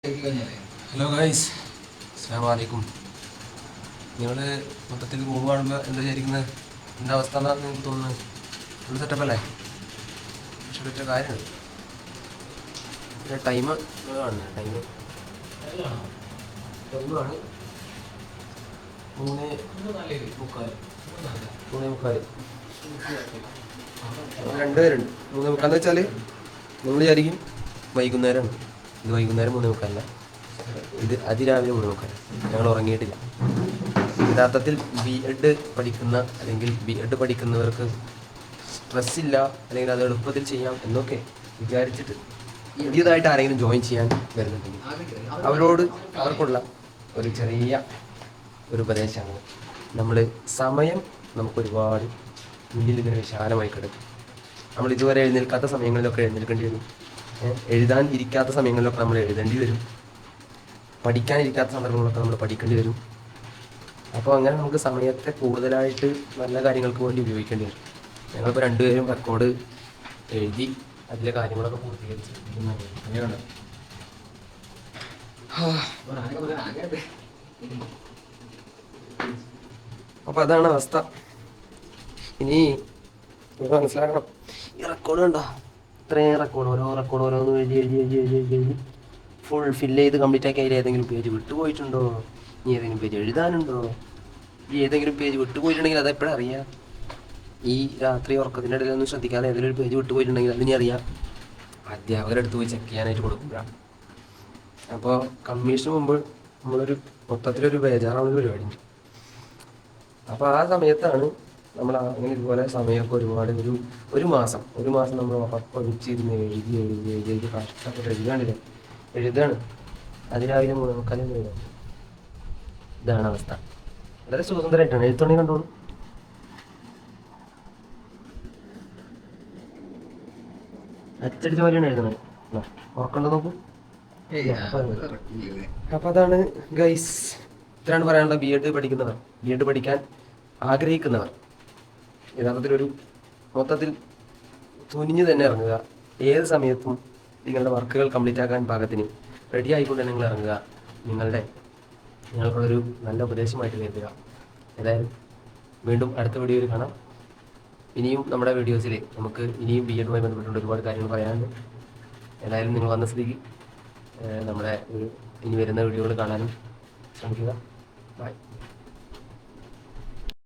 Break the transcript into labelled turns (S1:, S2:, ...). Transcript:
S1: Hello guys, അസ്സലാമു അലൈക്കും. നിങ്ങൾ മൊത്തത്തിൽ മൂവ് കാണുമ്പോൾ എന്താ വിചാരിക്കുന്നത്? എന്താ അവസ്ഥ എന്നാണ് നിങ്ങൾക്ക് തോന്നുന്നത്? ഫുൾ സെറ്റപ്പല്ലേ? പക്ഷെ പറ്റ കാര്യമുണ്ട്. പിന്നെ ടൈം കാണുന്നത് ടൈമാണ് 3:45. 3:45. 2 പേരുണ്ട്. 3:45 വെച്ചാൽ നിങ്ങൾ വിചാരിക്കും വൈകുന്നേരമാണ്. ഇത് വൈകുന്നേരം 3:45, ഇത് അതിരാവിലെ 3:45. ഞങ്ങൾ ഉറങ്ങിയിട്ടില്ല. യഥാർത്ഥത്തിൽ B.Ed പഠിക്കുന്ന അല്ലെങ്കിൽ B.Ed പഠിക്കുന്നവർക്ക് സ്ട്രെസ്സില്ല, അല്ലെങ്കിൽ അത് എളുപ്പത്തിൽ ചെയ്യാം എന്നൊക്കെ വിചാരിച്ചിട്ട് പുതിയതായിട്ട് ആരെങ്കിലും ജോയിൻ ചെയ്യാൻ വരുന്നുണ്ടെങ്കിൽ അവർക്കുള്ള ഒരു ചെറിയ ഒരു ഉപദേശമാണ്. നമ്മൾ സമയം നമുക്കൊരുപാട് മുന്നിൽ ഇങ്ങനെ വിശാലമായി കിടക്കും. നമ്മൾ ഇതുവരെ എഴുന്നേൽക്കാത്ത സമയങ്ങളിലൊക്കെ എഴുന്നേൽക്കേണ്ടി വരും. എഴുതാൻ ഇരിക്കാത്ത സമയങ്ങളിലൊക്കെ നമ്മൾ എഴുതേണ്ടി വരും. പഠിക്കാനിരിക്കാത്ത സന്ദർഭങ്ങളൊക്കെ നമ്മൾ പഠിക്കേണ്ടി വരും. അപ്പോൾ അങ്ങനെ നമുക്ക് സമയത്തെ കൂടുതലായിട്ട് നല്ല കാര്യങ്ങൾക്ക് വേണ്ടി ഉപയോഗിക്കേണ്ടി വരും. ഞങ്ങളിപ്പോൾ 2 പേരും റെക്കോർഡ് എഴുതി അതിലെ കാര്യങ്ങളൊക്കെ പൂർത്തീകരിച്ച്. അപ്പോൾ അതാണ് അവസ്ഥ. ഇനി മനസ്സിലാക്കണം, ഈ റെക്കോർഡ് കണ്ടോ, ഇത്രയും റെക്കോർഡ് ഓരോന്ന് എഴുതി ഫുൾ ഫില്ല് ചെയ്ത് കംപ്ലീറ്റ് ആക്കി. അതിൽ ഏതെങ്കിലും പേജ് വിട്ടുപോയിട്ടുണ്ടോ? ഇനി ഏതെങ്കിലും പേജ് എഴുതാനുണ്ടോ? ഈ ഏതെങ്കിലും പേജ് വിട്ടുപോയിട്ടുണ്ടെങ്കിൽ അതെപ്പോഴും അറിയാം. ഈ രാത്രി ഉറക്കത്തിൻ്റെ ഇടയിലൊന്നും ശ്രദ്ധിക്കാതെ ഏതെങ്കിലും ഒരു പേജ് വിട്ടുപോയിട്ടുണ്ടെങ്കിൽ അതിനി അറിയാം. അധ്യാപകരെടുത്ത് പോയി ചെക്ക് ചെയ്യാനായിട്ട് കൊടുക്കുക. അപ്പോൾ കമ്മീഷന് മുമ്പ് നമ്മളൊരു മൊത്തത്തിലൊരു ബേജാറാവുന്ന പരിപാടിയുണ്ട്. അപ്പോൾ ആ സമയത്താണ് നമ്മൾ അങ്ങനെ ഇതുപോലെ സമയമൊക്കെ ഒരുപാട് ഒരു മാസം നമ്മൾ ഉറപ്പൊഴിച്ചിരുന്ന് എഴുതി കഷ്ടപ്പെട്ട് എഴുതാണ്. അതിരാവിലെ 3:45 എഴുതാം. ഇതാണ് അവസ്ഥ. വളരെ സുഖസുന്ദരമായിട്ടാണ് എഴുത്തുണ്ടെങ്കിൽ കണ്ടോളൂ. അച്ചടിച്ച പോലെയാണ് എഴുതണത്. ഉറക്കണ്ടോ നോക്കൂ. അപ്പൊ അതാണ് ഗൈസ്, ഇത്രയാണ് പറയാനുള്ള. B.Ed പഠിക്കാൻ ആഗ്രഹിക്കുന്നവർ യഥാർത്ഥത്തിൽ മൊത്തത്തിൽ തുനിഞ്ഞു തന്നെ ഇറങ്ങുക. ഏത് സമയത്തും നിങ്ങളുടെ വർക്കുകൾ കംപ്ലീറ്റ് ആക്കാൻ പാകത്തിന് റെഡി ആയിക്കൊണ്ട് തന്നെ നിങ്ങൾ ഇറങ്ങുക. നിങ്ങൾക്കുള്ളൊരു നല്ല ഉപദേശമായിട്ട് കരുതുക. ഏതായാലും വീണ്ടും അടുത്ത വീഡിയോയിൽ കാണാം. ഇനിയും നമ്മുടെ വീഡിയോസിൽ നമുക്ക് ഇനിയും B.Edമായി ബന്ധപ്പെട്ടുള്ള ഒരുപാട് കാര്യങ്ങൾ പറയാനുണ്ട്. ഏതായാലും നിങ്ങൾ വന്ന സ്ഥിതിക്ക് നമ്മുടെ ഇനി വരുന്ന വീഡിയോകൾ കാണാനും ശ്രമിക്കുക. ബൈ.